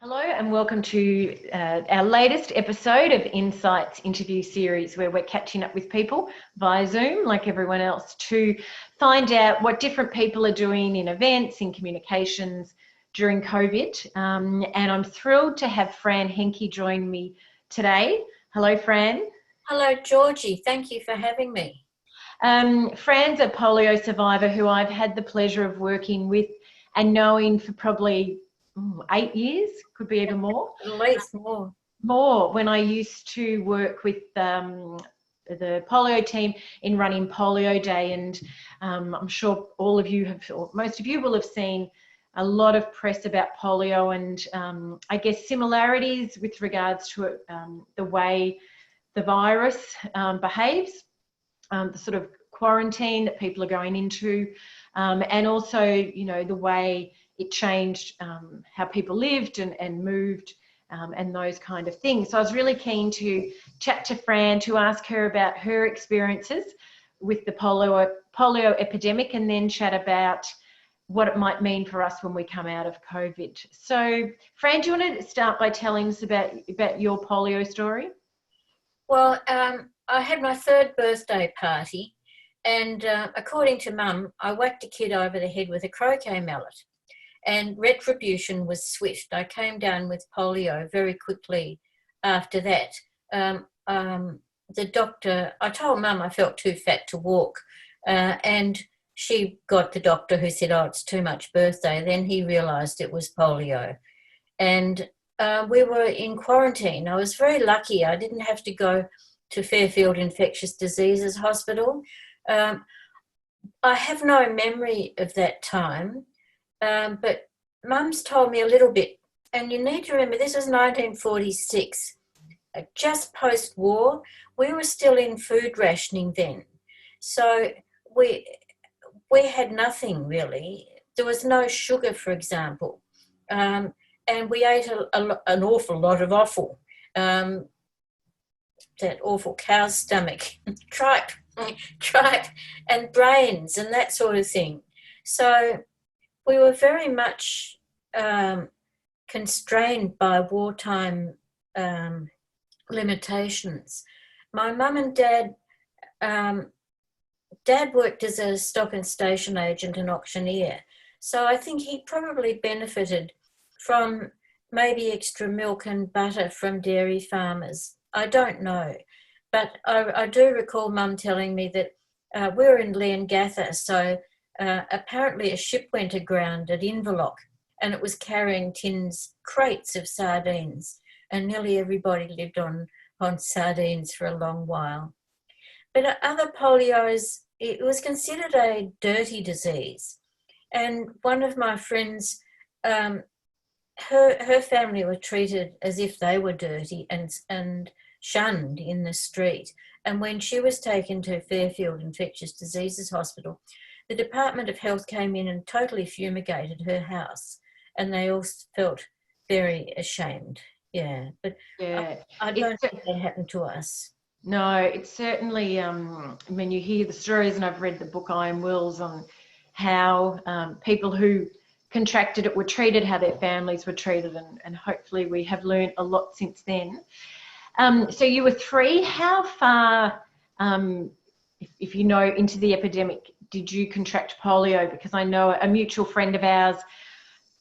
Hello and welcome to our latest episode of Insights interview series, where we're catching up with people via Zoom like everyone else to find out what different people are doing in events, in communications during COVID. And I'm thrilled to have Fran Henke join me today. Hello, Fran. Hello, Georgie. Thank you for having me. Fran's a polio survivor who I've had the pleasure of working with and knowing for probably 8 years, could be even more. At least more. More when I used to work with the polio team in running Polio Day, and I'm sure all of you have, or most of you will have seen a lot of press about polio and I guess similarities with regards to the way the virus behaves, the sort of quarantine that people are going into, and also, you know, the way it changed how people lived and moved and those kind of things. So I was really keen to chat to Fran, to ask her about her experiences with the polio epidemic, and then chat about what it might mean for us when we come out of COVID. So Fran, do you want to start by telling us about your polio story? Well, I had my third birthday party, and according to Mum, I whacked a kid over the head with a croquet mallet. And retribution was swift. I came down with polio very quickly after that. The doctor, I told Mum I felt too fat to walk, and she got the doctor who said, "Oh, it's too much birthday." Then he realised it was polio. And we were in quarantine. I was very lucky. I didn't have to go to Fairfield Infectious Diseases Hospital. I have no memory of that time. But Mum's told me a little bit, and you need to remember this was 1946, just post-war. We were still in food rationing then, so we had nothing really. There was no sugar, for example, and we ate an awful lot of offal, that awful cow's stomach, tripe, and brains and that sort of thing. So we were very much constrained by wartime limitations. My mum and dad worked as a stock and station agent and auctioneer, so I think he probably benefited from maybe extra milk and butter from dairy farmers. I don't know, but I do recall Mum telling me that we were in Leongatha, so apparently a ship went aground at Inverloch, and it was carrying crates of sardines, and nearly everybody lived on sardines for a long while. But other polios, it was considered a dirty disease. And one of my friends, her family were treated as if they were dirty and shunned in the street. And when she was taken to Fairfield Infectious Diseases Hospital, the Department of Health came in and totally fumigated her house, and they all felt very ashamed. Yeah, but yeah, I don't think that happened to us. No, it's certainly, when you hear the stories, and I've read the book Iron Wills on how people who contracted it were treated, how their families were treated, and hopefully we have learned a lot since then. So you were 3. How far, if you know, into the epidemic did you contract polio? Because I know a mutual friend of ours,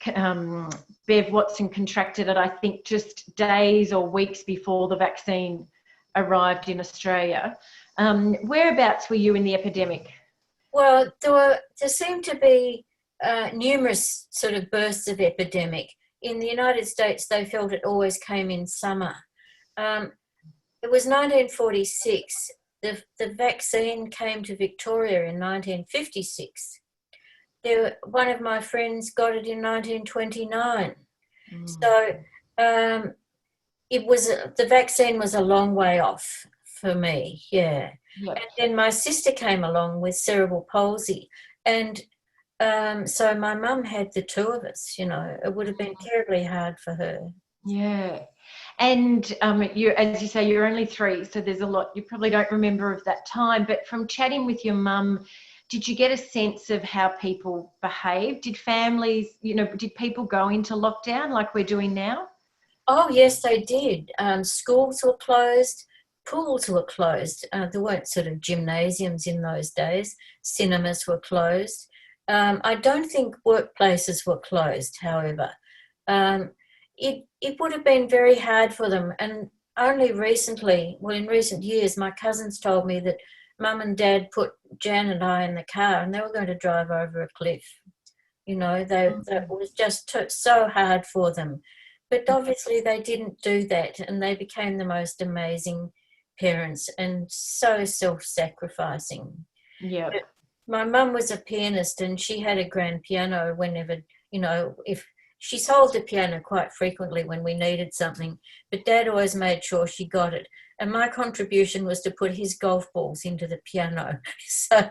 Bev Watson, contracted it, I think, just days or weeks before the vaccine arrived in Australia. Whereabouts were you in the epidemic? Well, there seemed to be numerous sort of bursts of epidemic. In the United States, they felt it always came in summer. It was 1946. The vaccine came to Victoria in 1956. One of my friends got it in 1929. So the vaccine was a long way off for me, yeah. Yep. And then my sister came along with cerebral palsy, and so my mum had the two of us. You know, it would have been terribly hard for her. Yeah. And you, as you say, you're only 3, so there's a lot you probably don't remember of that time. But from chatting with your mum, did you get a sense of how people behaved? Did families, you know, did people go into lockdown like we're doing now? Oh, yes, they did. Schools were closed, pools were closed. There weren't sort of gymnasiums in those days. Cinemas were closed. I don't think workplaces were closed, however. Um, it would have been very hard for them. And only recently, well, in recent years, my cousins told me that Mum and Dad put Jan and I in the car and they were going to drive over a cliff. You know, that was just so hard for them. But obviously they didn't do that, and they became the most amazing parents and so self-sacrificing. Yeah. But my mum was a pianist and she had a grand piano whenever, you know, if she sold the piano quite frequently when we needed something, but Dad always made sure she got it. And my contribution was to put his golf balls into the piano. So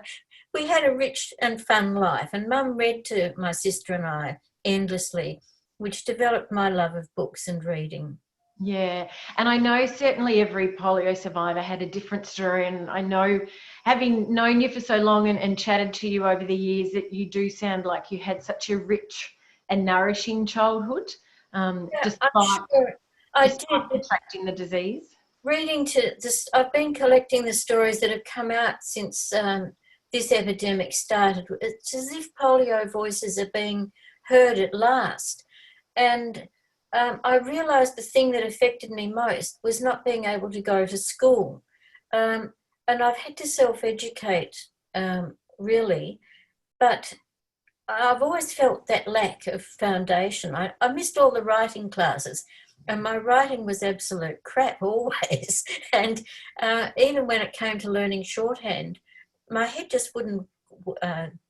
we had a rich and fun life, and Mum read to my sister and I endlessly, which developed my love of books and reading. Yeah, and I know certainly every polio survivor had a different story, and I know, having known you for so long and chatted to you over the years, that you do sound like you had such a rich and nourishing childhood, Yeah, I'm despite sure I did. despite contracting the disease. Reading to this, I've been collecting the stories that have come out since this epidemic started. It's as if polio voices are being heard at last. And I realised the thing that affected me most was not being able to go to school. And I've had to self-educate, really, but I've always felt that lack of foundation. I missed all the writing classes, and my writing was absolute crap always. And even when it came to learning shorthand, my head just wouldn't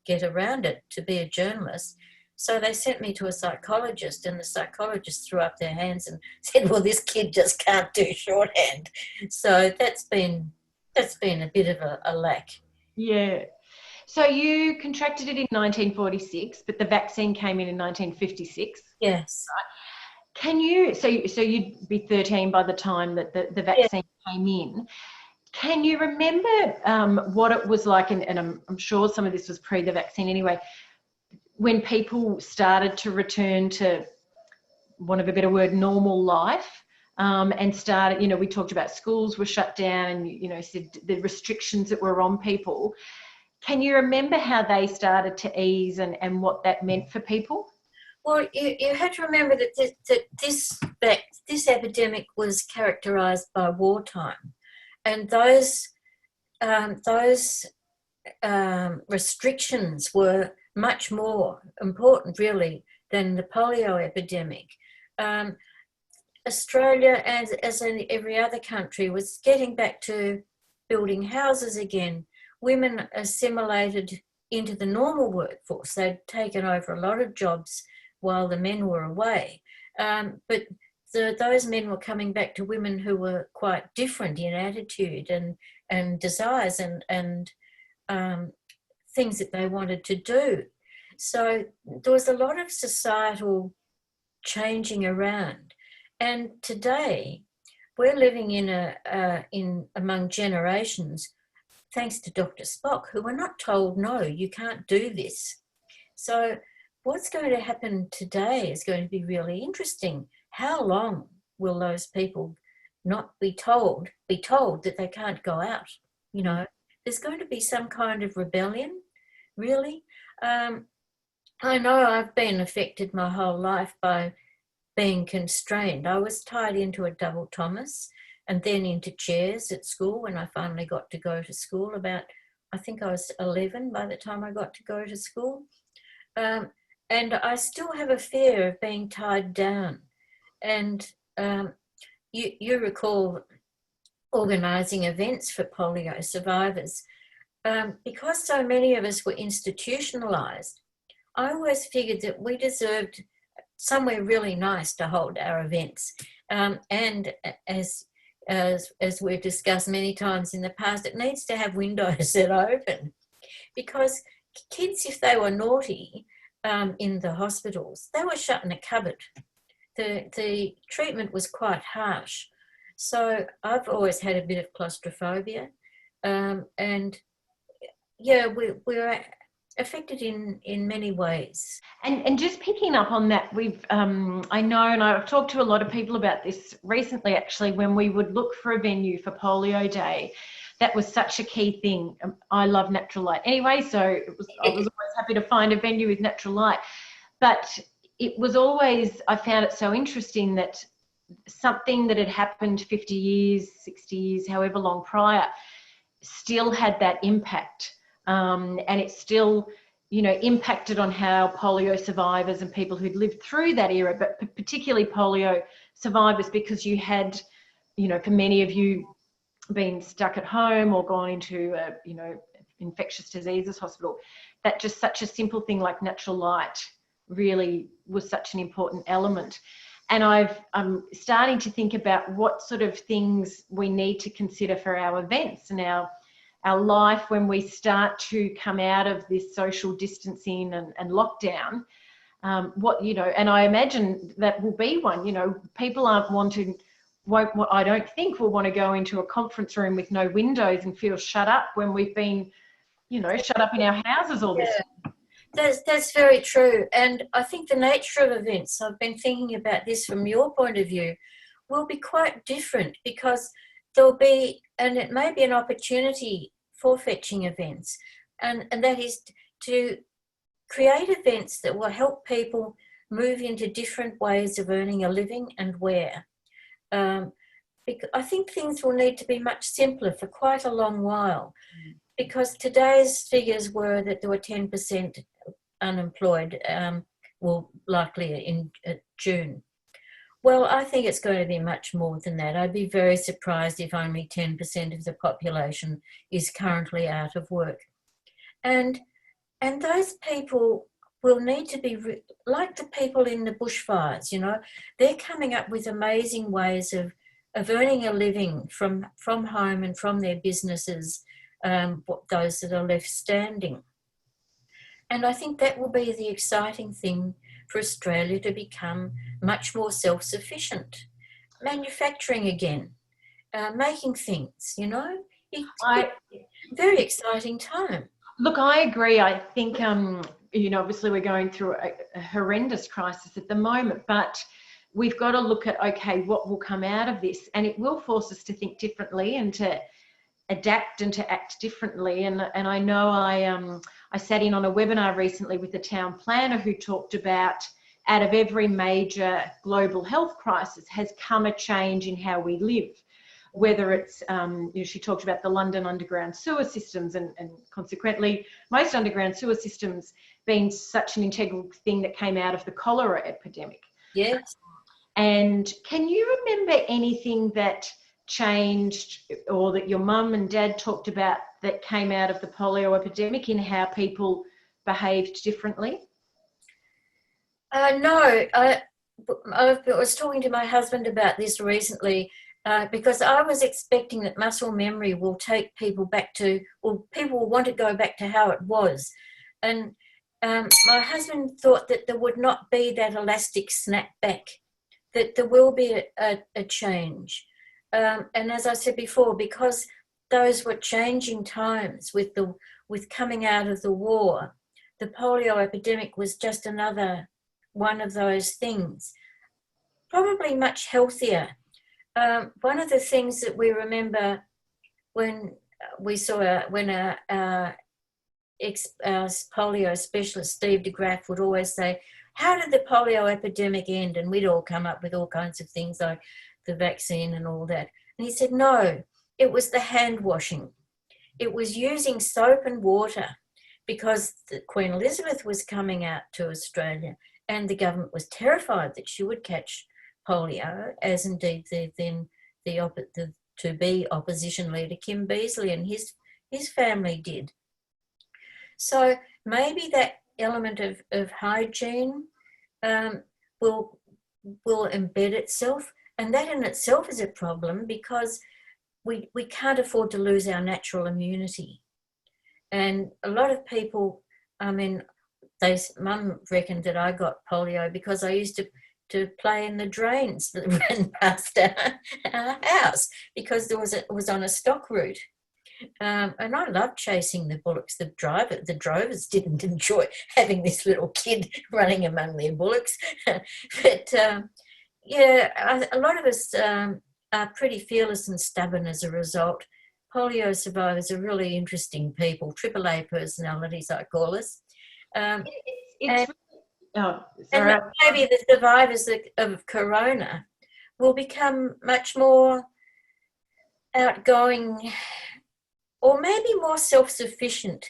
get around it to be a journalist. So they sent me to a psychologist, and the psychologist threw up their hands and said, "Well, this kid just can't do shorthand." So that's been a bit of a lack. Yeah. So you contracted it in 1946, but the vaccine came in 1956. Yes. Can you, so you'd be 13 by the time that the Yeah. vaccine came in. Can you remember what it was like, and I'm sure some of this was pre the vaccine anyway, when people started to return to, want of a better word, normal life, and started, we talked about schools were shut down and, said the restrictions that were on people. Can you remember how they started to ease and what that meant for people? Well, you had to remember that this epidemic was characterised by wartime, and those restrictions were much more important, really, than the polio epidemic. Australia, as in every other country, was getting back to building houses again. Women assimilated into the normal workforce. They'd taken over a lot of jobs while the men were away. But those men were coming back to women who were quite different in attitude and desires and things that they wanted to do. So there was a lot of societal changing around. And today we're living in among generations, thanks to Dr. Spock, who were not told, no, you can't do this. So what's going to happen today is going to be really interesting. How long will those people not be told that they can't go out? There's going to be some kind of rebellion, really. I know I've been affected my whole life by being constrained. I was tied into a double Thomas and then into chairs at school when I finally got to go to school. I think I was 11 by the time I got to go to school. And I still have a fear of being tied down. And you recall organising events for polio survivors. Because so many of us were institutionalised, I always figured that we deserved somewhere really nice to hold our events. And as we've discussed many times in the past, it needs to have windows that open, because kids, if they were naughty in the hospitals, they were shut in a cupboard. The treatment was quite harsh. So I've always had a bit of claustrophobia. And yeah, we're affected in many ways. And just picking up on that, we've I know, and I've talked to a lot of people about this recently, actually, when we would look for a venue for Polio Day. That was such a key thing. I love natural light anyway, so I was always happy to find a venue with natural light. But it was always, I found it so interesting that something that had happened 50 years, 60 years, however long prior, still had that impact. And it still, impacted on how polio survivors and people who'd lived through that era, but particularly polio survivors, because you had, for many of you, been stuck at home or gone into a, infectious diseases hospital, that just such a simple thing like natural light really was such an important element. And I'm starting to think about what sort of things we need to consider for our events and our life when we start to come out of this social distancing and lockdown. And I imagine that will be one. People I don't think will want to go into a conference room with no windows and feel shut up when we've been, shut up in our houses all this time. That's very true. And I think the nature of events, I've been thinking about this from your point of view, will be quite different, because there'll be, and it may be an opportunity for fetching events, and that is to create events that will help people move into different ways of earning a living and where. Because I think things will need to be much simpler for quite a long while, because today's figures were that there were 10% unemployed, likely in June. Well, I think it's going to be much more than that. I'd be very surprised if only 10% of the population is currently out of work. And those people will need to be, like the people in the bushfires, they're coming up with amazing ways of earning a living from home and from their businesses, those that are left standing. And I think that will be the exciting thing for Australia, to become much more self-sufficient. Manufacturing again, making things, It's a very exciting time. Look, I agree. I think, obviously we're going through a horrendous crisis at the moment, but we've got to look at, okay, what will come out of this? And it will force us to think differently and to adapt and to act differently. And I know I sat in on a webinar recently with the town planner who talked about, out of every major global health crisis has come a change in how we live. Whether it's, she talked about the London underground sewer systems and consequently most underground sewer systems being such an integral thing that came out of the cholera epidemic. Yes. And can you remember anything that changed or that your mum and dad talked about that came out of the polio epidemic in how people behaved differently? No, I was talking to my husband about this recently, because I was expecting that muscle memory will take people back to, or people will want to go back to how it was. And my husband thought that there would not be that elastic snap back, that there will be a change. And as I said before, because those were changing times with coming out of the war, the polio epidemic was just another one of those things. Probably much healthier. One of the things that we remember when we saw, when our polio specialist, Steve de Graaf, would always say, how did the polio epidemic end? And we'd all come up with all kinds of things like the vaccine and all that. And he said, no, it was the hand washing. It was using soap and water, because Queen Elizabeth was coming out to Australia and the government was terrified that she would catch polio, as indeed the to-be opposition leader Kim Beazley and his family did. So maybe that element of hygiene will embed itself, and that in itself is a problem, because we can't afford to lose our natural immunity. And a lot of people, Mum reckoned that I got polio because I used to play in the drains that ran past our house, because it was on a stock route. And I love chasing the bullocks. The drovers didn't enjoy having this little kid running among their bullocks. But yeah, a lot of us are pretty fearless and stubborn as a result. Polio survivors are really interesting people, AAA personalities, I call us. It's And, oh, and sorry. maybe the survivors of corona will become much more outgoing or maybe more self-sufficient.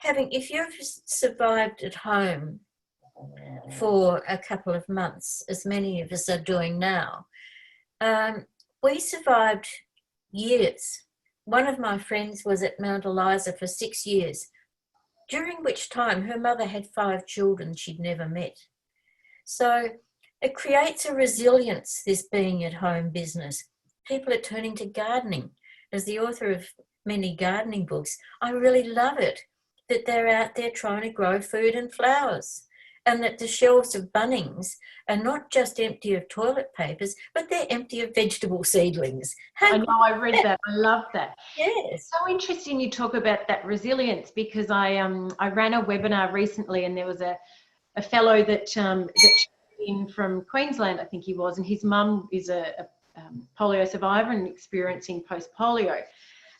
If you've survived at home for a couple of months, as many of us are doing now, we survived years. One of my friends was at Mount Eliza for 6 years, during which time her mother had 5 children she'd never met. So it creates a resilience, this being at home business. People are turning to gardening. As the author of many gardening books, I really love it that they're out there trying to grow food and flowers, and that the shelves of Bunnings are not just empty of toilet papers, but they're empty of vegetable seedlings. I know, I read that. I love that. Yes. It's so interesting you talk about that resilience, because I ran a webinar recently, and there was a fellow that in from Queensland, I think he was, and his mum is a polio survivor and experiencing post-polio.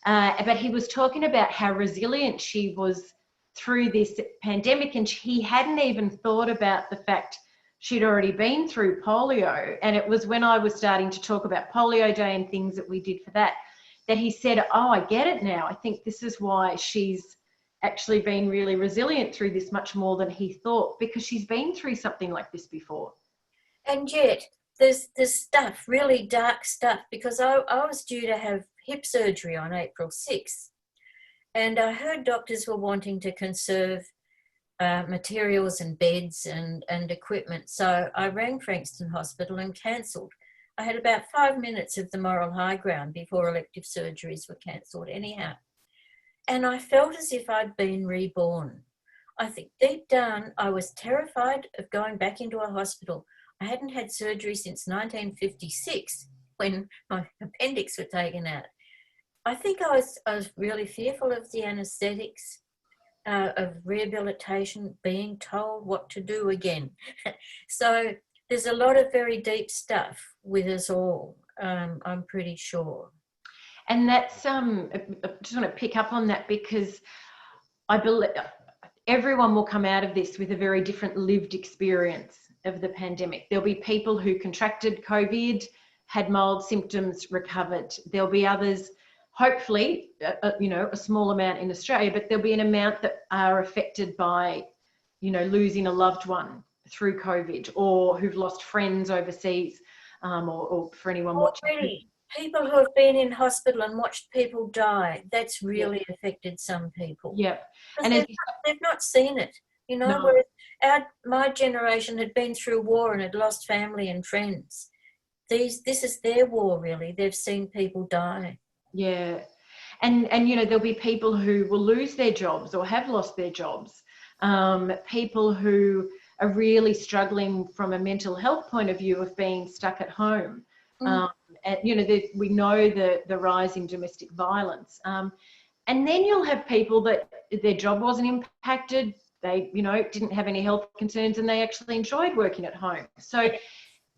But he was talking about how resilient she was through this pandemic, and he hadn't even thought about the fact she'd already been through polio. And it was when I was starting to talk about Polio Day and things that we did for that, that he said, oh, I get it now. I think this is why she's actually been really resilient through this much more than he thought, because she's been through something like this before. And yet there's stuff, really dark stuff, because I was due to have hip surgery on April 6th. And I heard doctors were wanting to conserve materials and beds and equipment. So I rang Frankston Hospital and cancelled. I had about 5 minutes of the moral high ground before elective surgeries were cancelled anyhow. And I felt as if I'd been reborn. I think deep down I was terrified of going back into a hospital. I hadn't had surgery since 1956 when my appendix were taken out. I think I was really fearful of the anaesthetics, of rehabilitation, being told what to do again. So there's a lot of very deep stuff with us all, I'm pretty sure. And that's, I just want to pick up on that, because I believe everyone will come out of this with a very different lived experience of the pandemic. There'll be people who contracted COVID, had mild symptoms, recovered. There'll be others, hopefully, a small amount in Australia, but there'll be an amount that are affected by, losing a loved one through COVID, or who've lost friends overseas, or for anyone watching. Already, people who have been in hospital and watched people die, that's really affected some people. Yeah. And they've not seen it, No. whereas my generation had been through war and had lost family and friends. This is their war, really. They've seen people die. Yeah. And there'll be people who will lose their jobs or have lost their jobs. People who are really struggling from a mental health point of view of being stuck at home. And, we know the rise in domestic violence. And then you'll have people that their job wasn't impacted. They, didn't have any health concerns, and they actually enjoyed working at home. So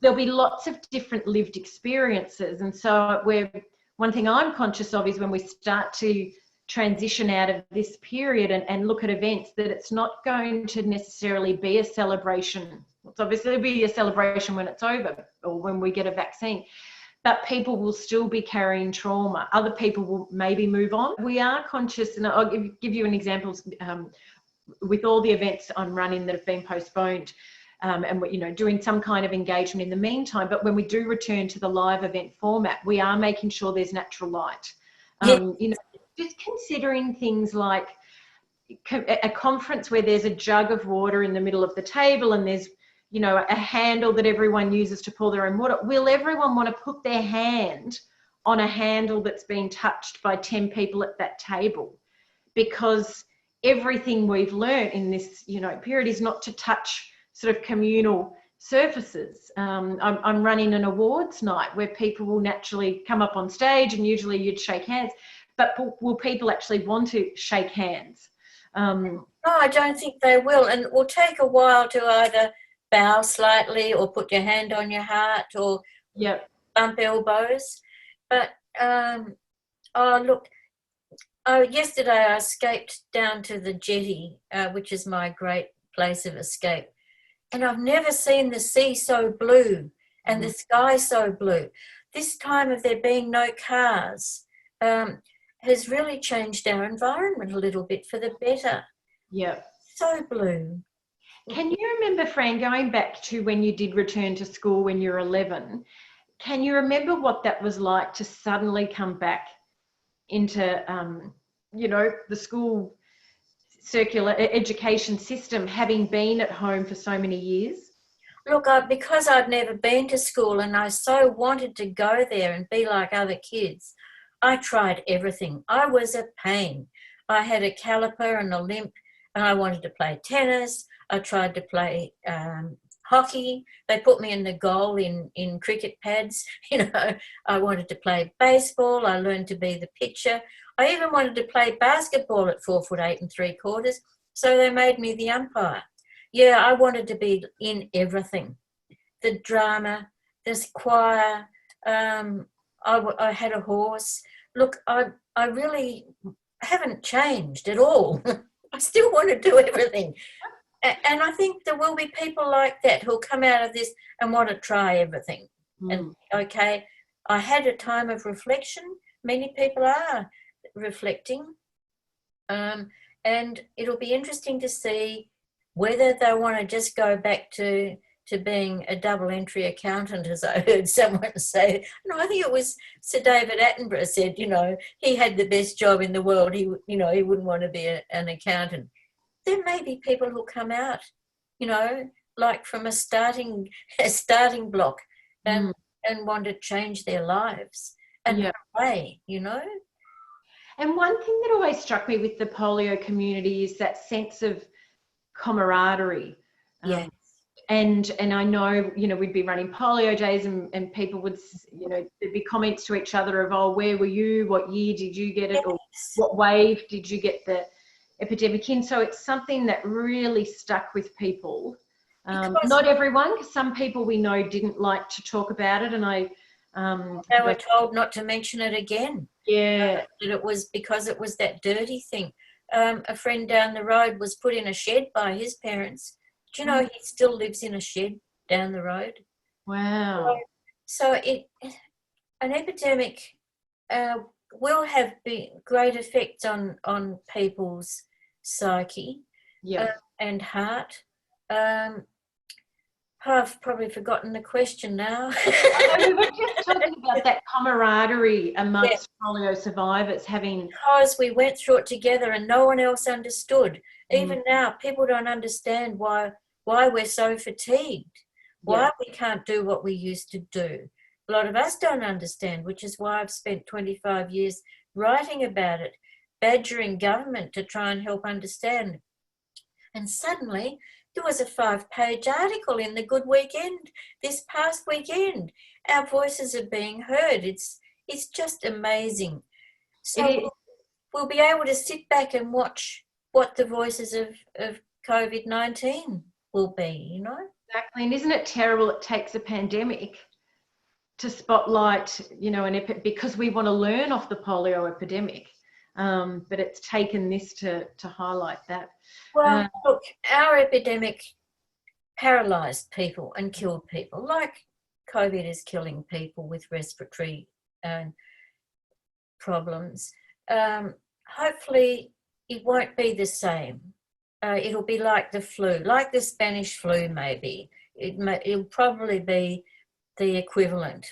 there'll be lots of different lived experiences. And so one thing I'm conscious of is when we start to transition out of this period and look at events, that it's not going to necessarily be a celebration. It's obviously be a celebration when it's over or when we get a vaccine, but people will still be carrying trauma. Other people will maybe move on. We are conscious, and I'll give you an example, with all the events I'm running that have been postponed, and we're doing some kind of engagement in the meantime. But when we do return to the live event format, we are making sure there's natural light. Just considering things like a conference where there's a jug of water in the middle of the table, and there's a handle that everyone uses to pour their own water. Will everyone want to put their hand on a handle that's been touched by 10 people at that table? Because everything we've learned in this period is not to touch sort of communal surfaces. I'm running an awards night where people will naturally come up on stage, and usually you'd shake hands, but will people actually want to shake hands? No, I don't think they will, and it will take a while to either bow slightly or put your hand on your heart or bump elbows. But look, yesterday I escaped down to the jetty, which is my great place of escape, and I've never seen the sea so blue and the sky so blue. This time of there being no cars has really changed our environment a little bit for the better. Yeah. So blue. Can you remember, Fran, going back to when you did return to school when you were 11, can you remember what that was like to suddenly come back into, the school circular education system, having been at home for so many years? Look, because I'd never been to school and I so wanted to go there and be like other kids, I tried everything. I was a pain. I had a caliper and a limp, and I wanted to play tennis. I tried to play hockey. They put me in the goal in cricket pads. I wanted to play baseball. I learned to be the pitcher. I even wanted to play basketball at 4'8" 3/4", so they made me the umpire. Yeah, I wanted to be in everything. The drama, this choir, I had a horse. Look, I really haven't changed at all. I still want to do everything. And I think there will be people like that who'll come out of this and want to try everything. And, okay, I had a time of reflection. Many people are reflecting. And it'll be interesting to see whether they want to just go back to being a double entry accountant, as I heard someone say. No, I think it was Sir David Attenborough said, he had the best job in the world. He wouldn't want to be an accountant. There may be people who'll come out, like from a starting block and want to change their lives and pray, And one thing that always struck me with the polio community is that sense of camaraderie. Yes. And I know, we'd be running polio days and people would, there'd be comments to each other of, oh, where were you? What year did you get it? Or what wave did you get the epidemic in? So it's something that really stuck with people. Not everyone, because some people we know didn't like to talk about it. And they were told not to mention it again. Yeah. That it was because it was that dirty thing. A friend down the road was put in a shed by his parents. Do you know he still lives in a shed down the road? Wow. So an epidemic will have great effects on people's psyche and heart. I've probably forgotten the question now. We were just talking about that camaraderie amongst polio survivors having... Because we went through it together and no one else understood. Even now, people don't understand why we're so fatigued, why we can't do what we used to do. A lot of us don't understand, which is why I've spent 25 years writing about it, badgering government to try and help understand. And suddenly there was a 5-page article in the Good Weekend this past weekend. Our voices are being heard. It's just amazing. So we'll be able to sit back and watch what the voices of COVID-19 will be, Exactly. And isn't it terrible it takes a pandemic to spotlight, because we want to learn off the polio epidemic. But it's taken this to highlight that. Well, look, our epidemic paralysed people and killed people, like COVID is killing people with respiratory problems. Hopefully it won't be the same. It'll be like the flu, like the Spanish flu maybe. It'll probably be the equivalent.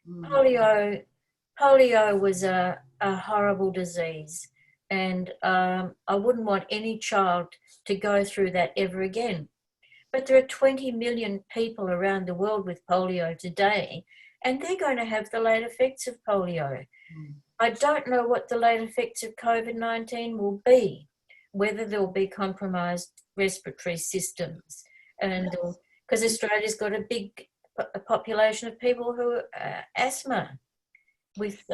Polio was a horrible disease, and I wouldn't want any child to go through that ever again. But there are 20 million people around the world with polio today, and they're going to have the late effects of polio. I don't know what the late effects of COVID-19 will be, whether there will be compromised respiratory systems, and because Australia's got a big population of people who are asthma with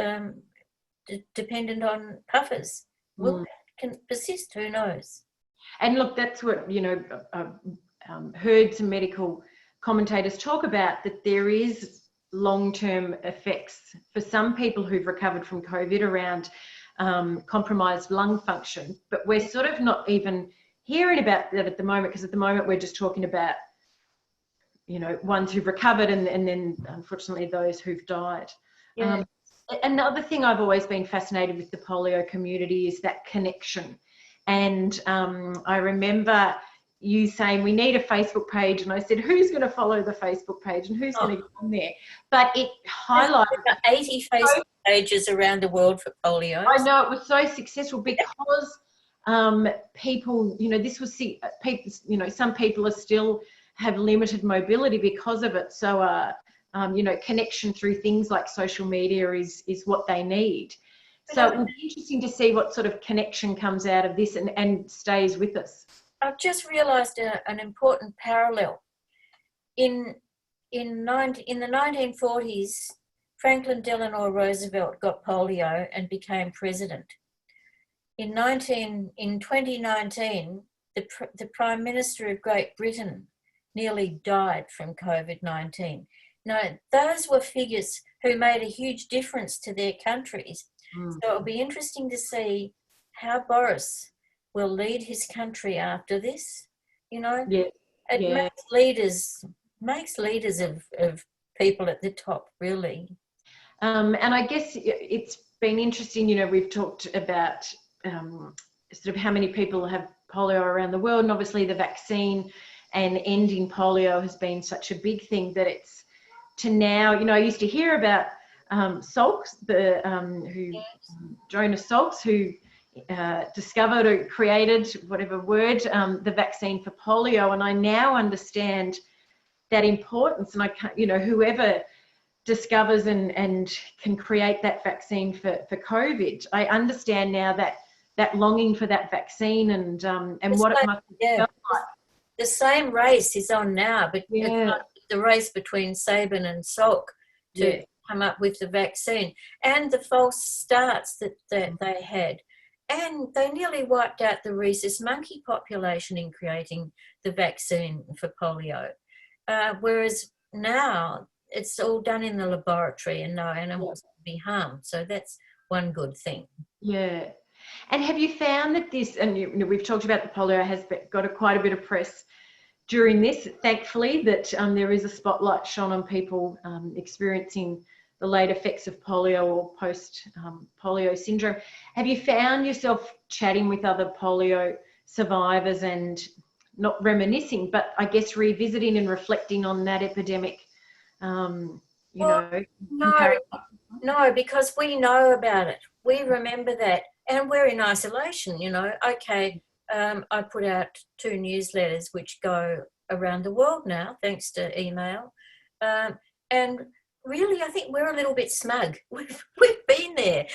dependent on puffers. Will that can persist? Who knows? And look, that's what, heard some medical commentators talk about, that there is long-term effects for some people who've recovered from COVID around compromised lung function, but we're sort of not even hearing about that at the moment, because at the moment we're just talking about, ones who've recovered and then unfortunately those who've died. Yeah. Another thing I've always been fascinated with the polio community is that connection. And I remember you saying we need a Facebook page, and I said, who's going to follow the Facebook page and who's going to get on there? But it highlighted 80 Facebook pages around the world for polio. I know, it was so successful because people, this was people, some people are still have limited mobility because of it. So, connection through things like social media is what they need. So it will be interesting to see what sort of connection comes out of this and stays with us. I've just realised an important parallel. In the 1940s, Franklin Delano Roosevelt got polio and became president. In 2019, the Prime Minister of Great Britain nearly died from COVID-19. Now, those were figures who made a huge difference to their countries. So it'll be interesting to see how Boris will lead his country after this. It makes leaders of people at the top, really. And I guess it's been interesting, we've talked about sort of how many people have polio around the world, and obviously the vaccine and ending polio has been such a big thing that it's to now, I used to hear about Salks, Jonas Salks, who discovered or created, whatever word, the vaccine for polio. And I now understand that importance. And I can't, whoever discovers and can create that vaccine for COVID, I understand now that longing for that vaccine and what it must feel like. The same race is on now, but it's like the race between Sabin and Salk to come up with the vaccine, and the false starts that they had. And they nearly wiped out the rhesus monkey population in creating the vaccine for polio. Whereas now it's all done in the laboratory and no animals can be harmed. So that's one good thing. Yeah. And have you found that this, and we've talked about the polio has got quite a bit of press during this, thankfully, that there is a spotlight shone on people experiencing the late effects of polio or post-polio syndrome. Have you found yourself chatting with other polio survivors and not reminiscing, but I guess revisiting and reflecting on that epidemic? No, because we know about it. We remember that, and we're in isolation, Okay, I put out 2 newsletters which go around the world now, thanks to email. And really, I think we're a little bit smug. We've been there.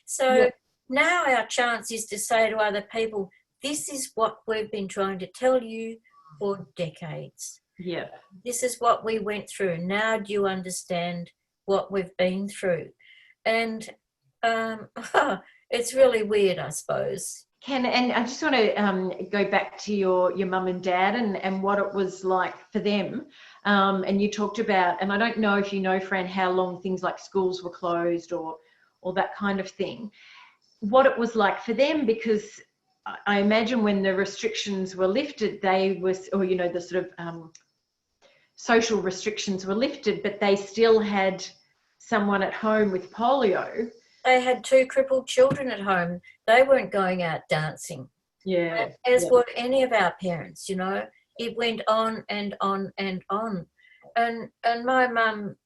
So now our chance is to say to other people, this is what we've been trying to tell you for decades. Yeah. This is what we went through. Now do you understand what we've been through? And it's really weird, I suppose. And I just want to go back to your mum and dad and what it was like for them. And you talked about, and I don't know if you know, Fran, how long things like schools were closed or that kind of thing, what it was like for them, because I imagine when the restrictions were lifted, the sort of social restrictions were lifted, but they still had someone at home with polio. They had 2 crippled children at home. They weren't going out dancing. Yeah. As were any of our parents, It went on and on and on. And my mum,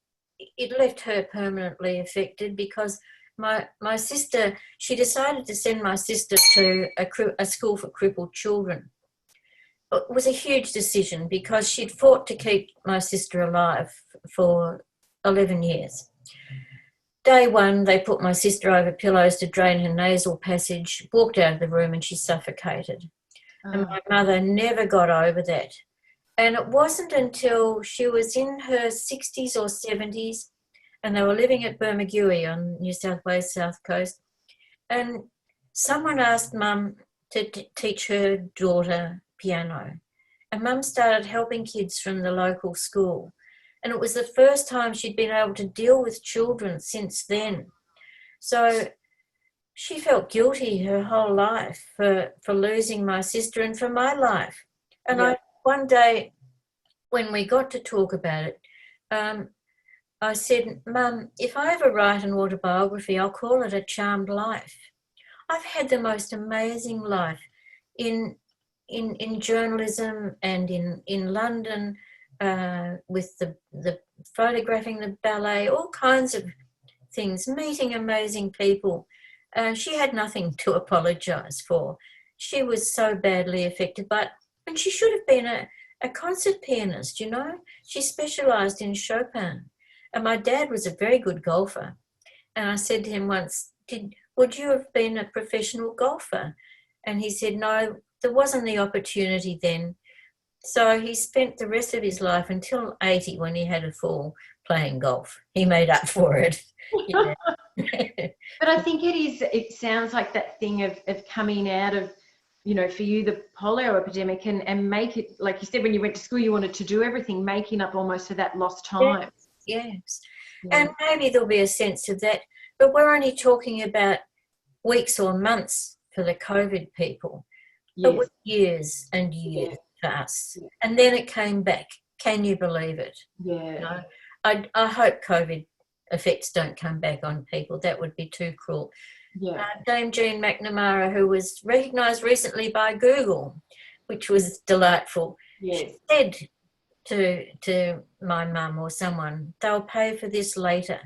it left her permanently affected because my sister, she decided to send my sister to a school for crippled children. It was a huge decision because she'd fought to keep my sister alive for 11 years. Day 1, they put my sister over pillows to drain her nasal passage, walked out of the room and she suffocated. And my mother never got over that. And it wasn't until she was in her 60s or 70s and they were living at Bermagui on New South Wales South Coast. And someone asked Mum to teach her daughter piano. And Mum started helping kids from the local school. And it was the first time she'd been able to deal with children since then. So she felt guilty her whole life for losing my sister and for my life. And one day when we got to talk about it, I said, Mum, if I ever write an autobiography, I'll call it A Charmed Life. I've had the most amazing life in journalism and in London, with the photographing the ballet, all kinds of things, meeting amazing people. She had nothing to apologise for. She was so badly affected, and she should have been a concert pianist, you know. She specialised in Chopin. And my dad was a very good golfer. And I said to him once, would you have been a professional golfer? And he said, no, there wasn't the opportunity then. So he spent the rest of his life until 80 when he had a fall playing golf. He made up for it. Yeah. But I think it sounds like that thing of coming out of, you know, for you, the polio epidemic and make it, like you said, when you went to school, you wanted to do everything, making up almost for that lost time. Yes. And maybe there'll be a sense of that, but we're only talking about weeks or months for the COVID people. Yes. It was years and years for us. And then it came back. Can you believe it? Yeah. You know, I hope COVID effects don't come back on people. That would be too cruel. Yeah. Dame Jean McNamara, who was recognised recently by Google, which was delightful, yes. she said to my mum or someone, they'll pay for this later.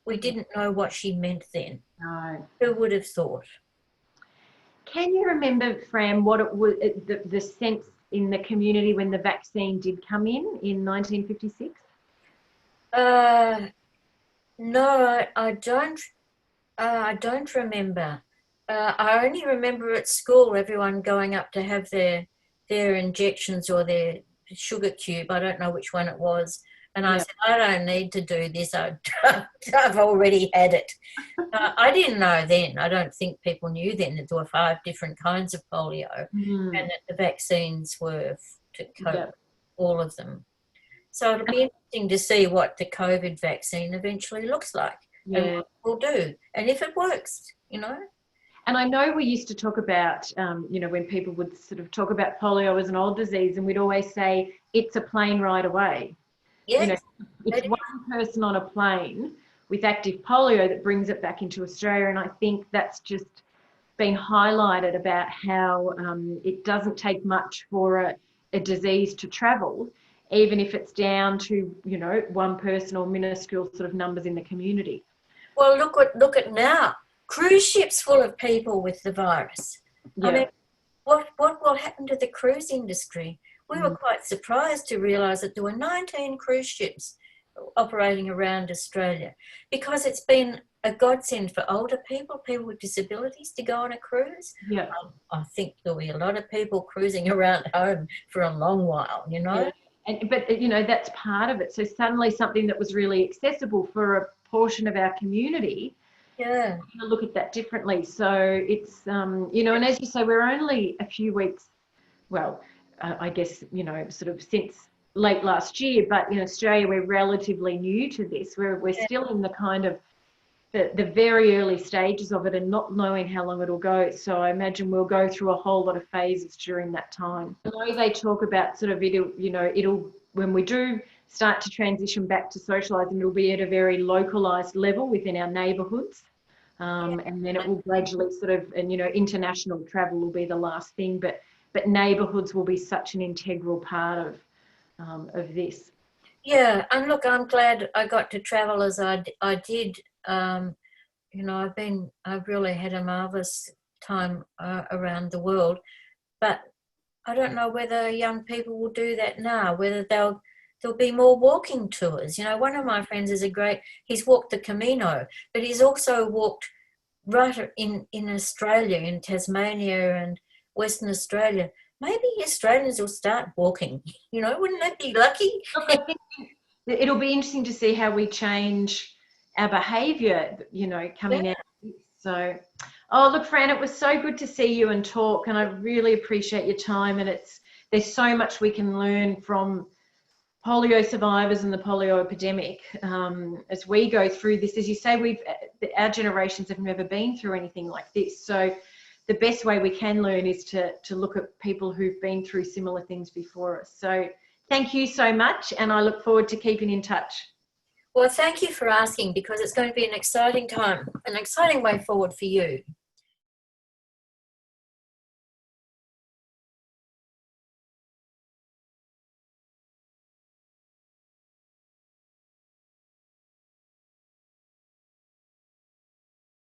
We didn't know what she meant then. No. Who would have thought? Can you remember, Fran, what it was, the sense in the community when the vaccine did come in 1956? No, I don't. I don't remember. I only remember at school everyone going up to have their injections or their sugar cube. I don't know which one it was. And I said, I don't need to do this. I've already had it. I didn't know then. I don't think people knew then that there were 5 different kinds of polio and that the vaccines were to cope all of them. So it'll be interesting to see what the COVID vaccine eventually looks like and what it will do. And if it works, you know. And I know we used to talk about, you know, when people would sort of talk about polio as an old disease, and we'd always say, it's a plane ride away. Yes. You know, it's one person on a plane with active polio that brings it back into Australia. And I think that's just been highlighted about how it doesn't take much for a disease to travel, even if it's down to, you know, one person or minuscule sort of numbers in the community. Well, look at now. Cruise ships full of people with the virus. Yeah. I mean, what will happen to the cruise industry? We were quite surprised to realise that there were 19 cruise ships operating around Australia because it's been a godsend for older people with disabilities to go on a cruise. Yeah. I think there'll be a lot of people cruising around home for a long while, you know. Yeah. But, you know, that's part of it. So suddenly something that was really accessible for a portion of our community, we're going to look at that differently. So it's, you know, and as you say, we're only a few weeks, well, I guess, you know, sort of since late last year, but in Australia, we're relatively new to this. We're still in the kind of the very early stages of it and not knowing how long it'll go. So I imagine we'll go through a whole lot of phases during that time. I know they talk about sort of it'll when we do start to transition back to socialising, it'll be at a very localised level within our neighbourhoods. And then it will gradually sort of, and, you know, international travel will be the last thing, but neighbourhoods will be such an integral part of this. Yeah, and look, I'm glad I got to travel as I did. You know, I've really had a marvellous time around the world, but I don't know whether young people will do that now, whether there'll be more walking tours. You know, one of my friends he's walked the Camino, but he's also walked right in Australia, in Tasmania and Western Australia. Maybe Australians will start walking, you know, wouldn't that be lucky? I think it'll be interesting to see how we change our behaviour, you know, coming Yeah. out. So, oh, look, Fran, it was so good to see you and talk, and I really appreciate your time. And there's so much we can learn from polio survivors and the polio epidemic as we go through this. As you say, our generations have never been through anything like this. So the best way we can learn is to look at people who've been through similar things before us. So thank you so much, and I look forward to keeping in touch. Well, thank you for asking, because it's going to be an exciting time, an exciting way forward for you.